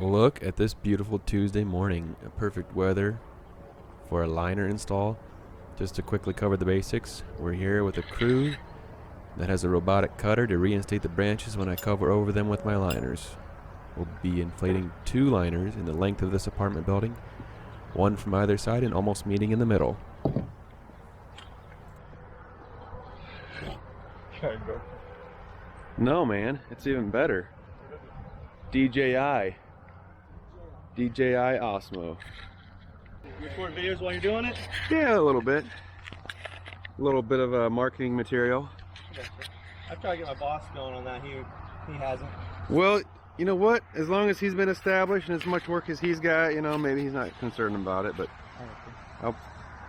Look at this beautiful Tuesday morning. A perfect weather for a liner install. Just to quickly cover the basics, we're here with a crew that has a robotic cutter to reinstate the branches when I cover over them with my liners. We'll be inflating 2 liners in the length of this apartment building, one from either side and almost meeting in the middle. No, man, it's even better. DJI Osmo. You record videos while you're doing it? Yeah, a little bit. A little bit of marketing material. I've tried to get my boss going on that. He hasn't. Well, you know what? As long as he's been established and as much work as he's got, you know, maybe he's not concerned about it, but I'll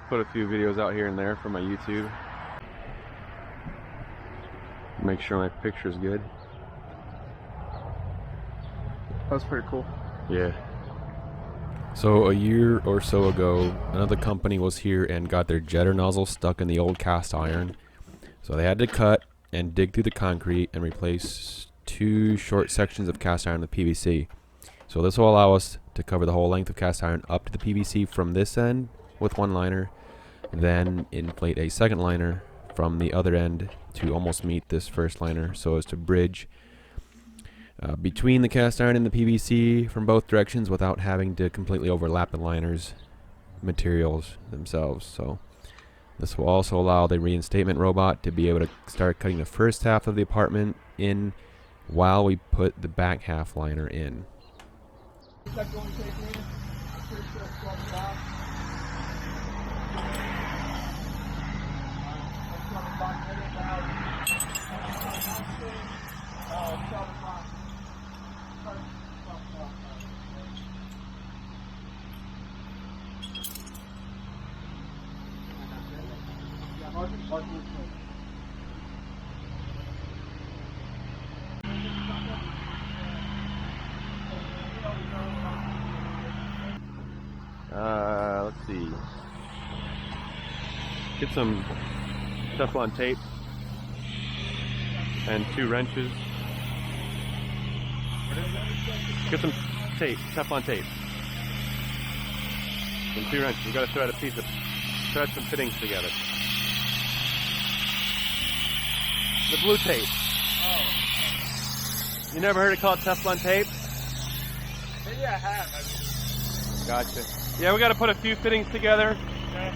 put a few videos out here and there for my YouTube. Make sure my picture's good. That's pretty cool. Yeah. So a year or so ago, another company was here and got their jetter nozzle stuck in the old cast iron. So they had to cut and dig through the concrete and replace 2 short sections of cast iron with PVC. So this will allow us to cover the whole length of cast iron up to the PVC from this end with 1 liner, then inflate a second liner from the other end to almost meet this first liner so as to bridge between the cast iron and the PVC from both directions without having to completely overlap the liners materials themselves. So this will also allow the reinstatement robot to be able to start cutting the first half of the apartment in while we put the back half liner in. Let's see. Get some teflon tape and 2 wrenches. Get some tape, teflon tape, and 2 wrenches. We got to thread some fittings together. The blue tape. Oh. You never heard it called teflon tape? Maybe I have. Gotcha. Yeah, we got to put a few fittings together. Okay.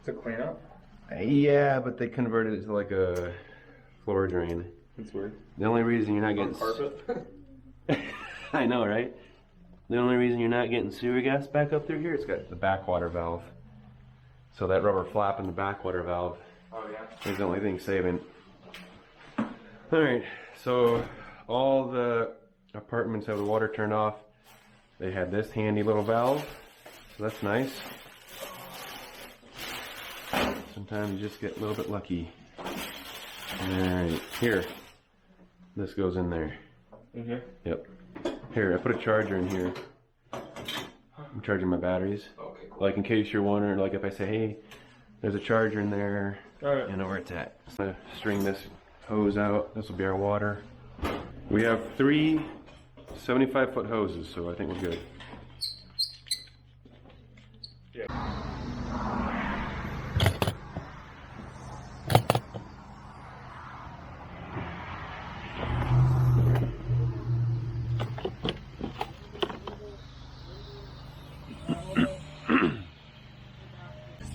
To clean up? Yeah, but they converted it to like a floor drain. That's weird. The only reason you're not getting carpet. I know, right? The only reason you're not getting sewer gas back up through here, it's got the backwater valve. So that rubber flap in the backwater valve is the only thing saving. Alright, so all the apartments have the water turned off. They had this handy little valve, so that's nice. Sometimes you just get a little bit lucky. Alright, here. This goes in there. In here? Yep. Here, I put a charger in here. I'm charging my batteries. Okay, cool. Like in case you're wondering, like if I say, hey, there's a charger in there, Alright. you know where it's at. I'm gonna string this hose out. This will be our water. We have 3 75-foot hoses, so I think we're good. Yeah.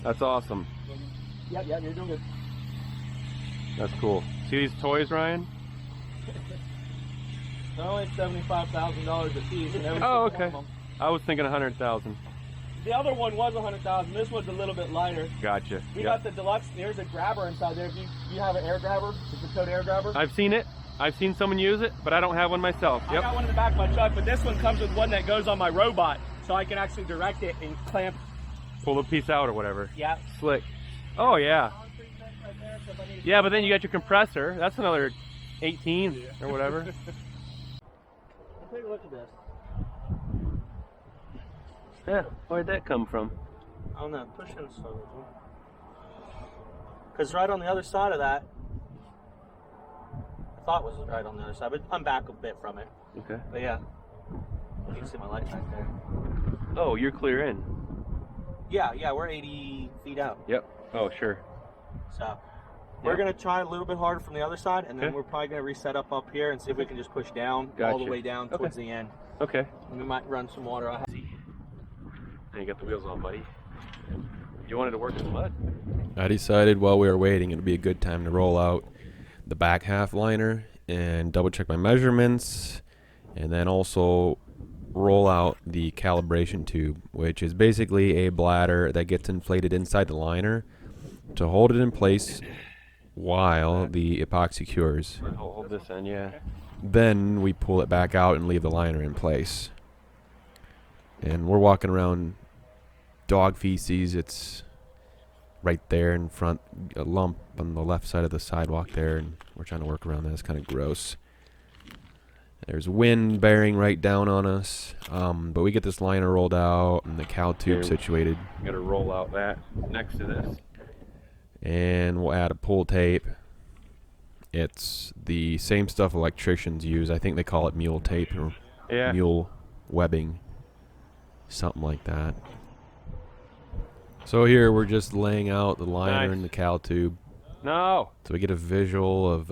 That's awesome. Yeah, you're doing good. That's cool. See these toys, Ryan? They're only $75,000 a piece. And every Oh, single one okay. of them. I was thinking 100,000. The other one was 100,000. This one's a little bit lighter. Gotcha. We Yep. got the deluxe. There's a grabber inside there. If you have an air grabber, it's a code air grabber. I've seen it. I've seen someone use it, but I don't have one myself. I got one in the back of my truck, but this one comes with one that goes on my robot, so I can actually direct it and clamp. Pull the piece out or whatever. Yeah. Slick. Oh yeah. Yeah, but then you got your compressor. That's another 18 or whatever. Take a look at this. Yeah, where'd that come from? I don't know. Push in slowly. Because right on the other side of that, I thought was right on the other side, but I'm back a bit from it. Okay. But yeah, you can see my light back there. Oh, you're clear in. Yeah, we're 80 feet out. Yep. Oh, sure. So we're going to try a little bit harder from the other side, and then Okay. we're probably going to reset up here and see if we can just push down all Gotcha. the way down towards the end. Okay. And we might run some water. Now you got the wheels on, buddy. You wanted to work in the mud? I decided while we were waiting it'd be a good time to roll out the back half liner and double check my measurements, and then also roll out the calibration tube, which is basically a bladder that gets inflated inside the liner to hold it in place while the epoxy cures. Hold this in, yeah. Then we pull it back out and leave the liner in place. And we're walking around dog feces. It's right there in front, a lump on the left side of the sidewalk there, and we're trying to work around that. It's kind of gross. There's wind bearing right down on us, but we get this liner rolled out and the cow tube situated. You gotta roll out that next to this. And we'll add a pull tape. It's the same stuff electricians use. I think they call it mule tape or Yeah. mule webbing, something like that. So here we're just laying out the liner Nice. and the cow tube, No! so we get a visual of,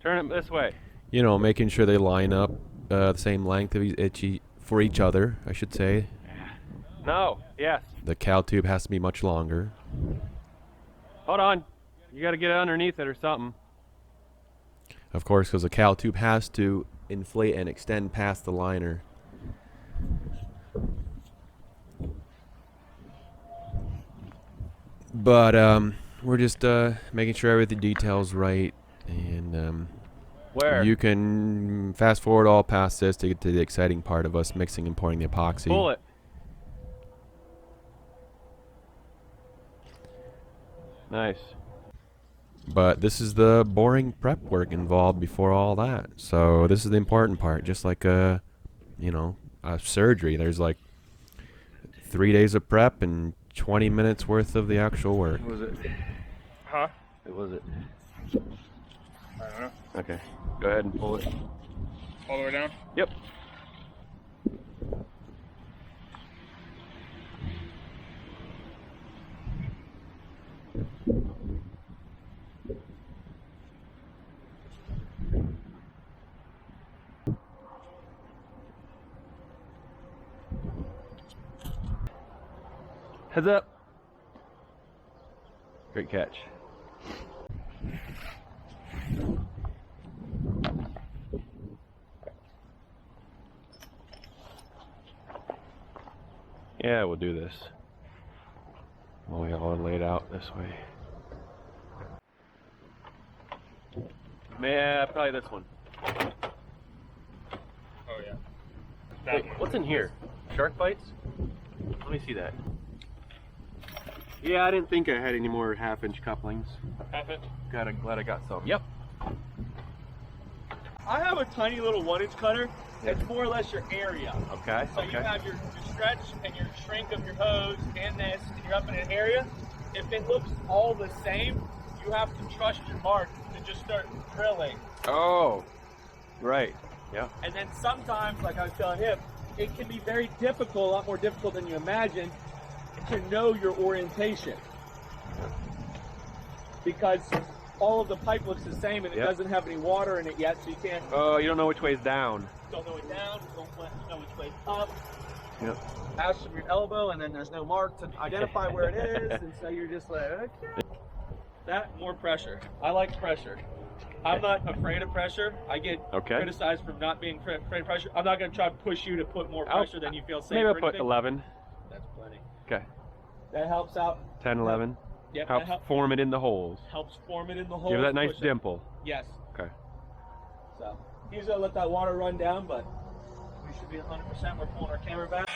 Turn it this way. you know, making sure they line up the same length of for each other, I should say. No! Yes. The cow tube has to be much longer. Hold on. You gotta get underneath it or something. Of course, because the cow tube has to inflate and extend past the liner. But we're just making sure everything details right, and Where? you can fast forward all past this to get to the exciting part of us mixing and pouring the epoxy. Pull it. Nice. But this is the boring prep work involved before all that. So this is the important part. Just like a surgery. There's like 3 days of prep and 20 minutes worth of the actual work. What was it? Huh? What was it? I don't know. Okay. Go ahead and pull it. All the way down? Yep. Heads up. Great catch. Yeah, we'll do this. Well, we all laid out this way. Yeah, probably this one. Oh, yeah. Wait, what's in here? Shark bites? Let me see that. Yeah, I didn't think I had any more half-inch couplings. Half inch? Glad I got some. Yep. I have a tiny little 1-inch cutter. It's more or less your area. Okay. So you have your stretch and your shrink of your hose and this, and you're up in an area. If it looks all the same, you have to trust your mark to just start drilling. Oh, right. Yeah. And then sometimes, like I was telling him, it can be very difficult, a lot more difficult than you imagine, to know your orientation. Because all of the pipe looks the same and it Yep. doesn't have any water in it yet, so you can't. Oh, you don't know which way's down. Don't know it down, don't know which way up. Yep. Ash from your elbow, and then there's no mark to identify where it is, and so you're just like, okay. That, more pressure. I like pressure. I'm not afraid of pressure. I get criticized for not being afraid of pressure. I'm not going to try to push you to put more pressure than you feel safe. Maybe I'll or put anything. 11. That's plenty. Okay. That helps out. 10, 11. Yep, Helps that form it in the holes. helps form it in the hole. Give it that nice dimple. Yes. Okay. So he's gonna let that water run down, but we should be 100%. We're pulling our camera back.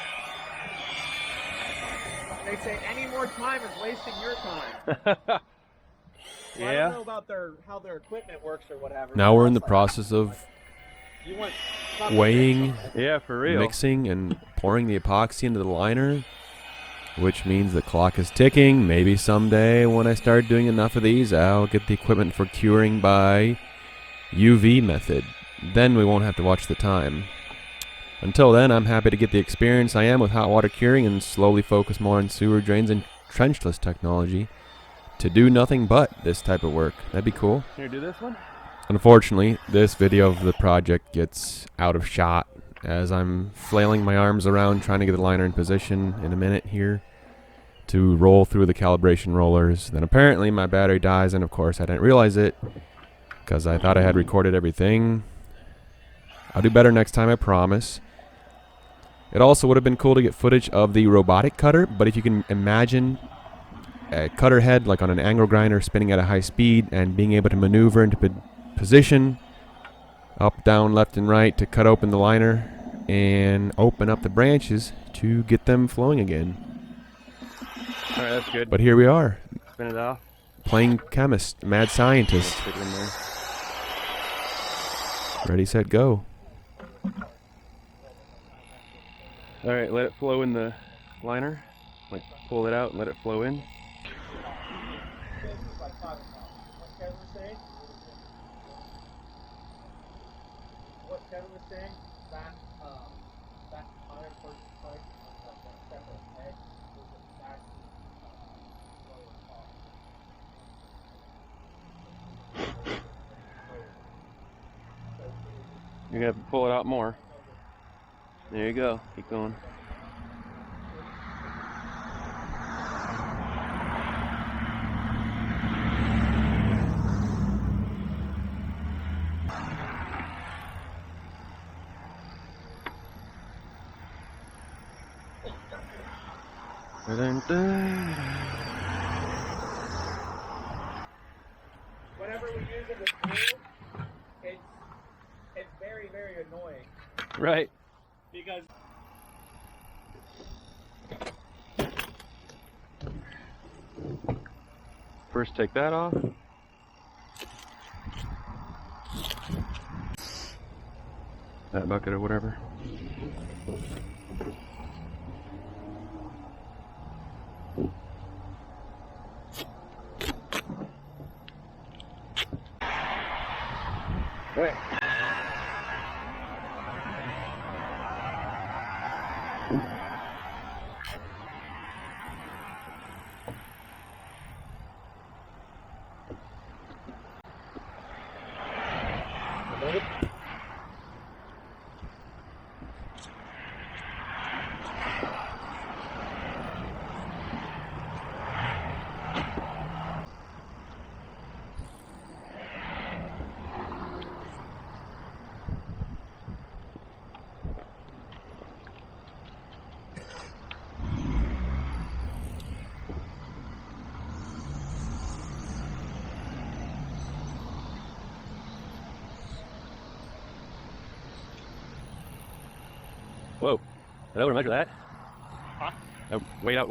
They say any more time is wasting your time. Well, I don't know about how their equipment works or whatever. Now we're in the process of You want weighing, Yeah, for real. mixing, and pouring the epoxy into the liner, which means the clock is ticking. Maybe someday when I start doing enough of these, I'll get the equipment for curing by UV method. Then we won't have to watch the time. Until then, I'm happy to get the experience I am with hot water curing and slowly focus more on sewer drains and trenchless technology to do nothing but this type of work. That'd be cool. Can you do this one? Unfortunately, this video of the project gets out of shot as I'm flailing my arms around trying to get the liner in position in a minute here to roll through the calibration rollers. Then apparently my battery dies, and of course I didn't realize it because I thought I had recorded everything. I'll do better next time, I promise. It also would have been cool to get footage of the robotic cutter, but if you can imagine a cutter head like on an angle grinder spinning at a high speed and being able to maneuver into position up, down, left, and right to cut open the liner and open up the branches to get them flowing again. All right, that's good. But here we are, Spin it off. playing chemist, mad scientist. Stick it in there. Ready, set, go. All right, let it flow in the liner. Like pull it out and let it flow in. What Kevin was saying, that iron first price on that separate head was the back You're gonna have to pull it out more. There you go. Keep going. whenever we use it with glue, it's very, very annoying Right. because First take that off. That bucket or whatever. Right. Whoa. Did I overmeasure that? Huh? I weighed out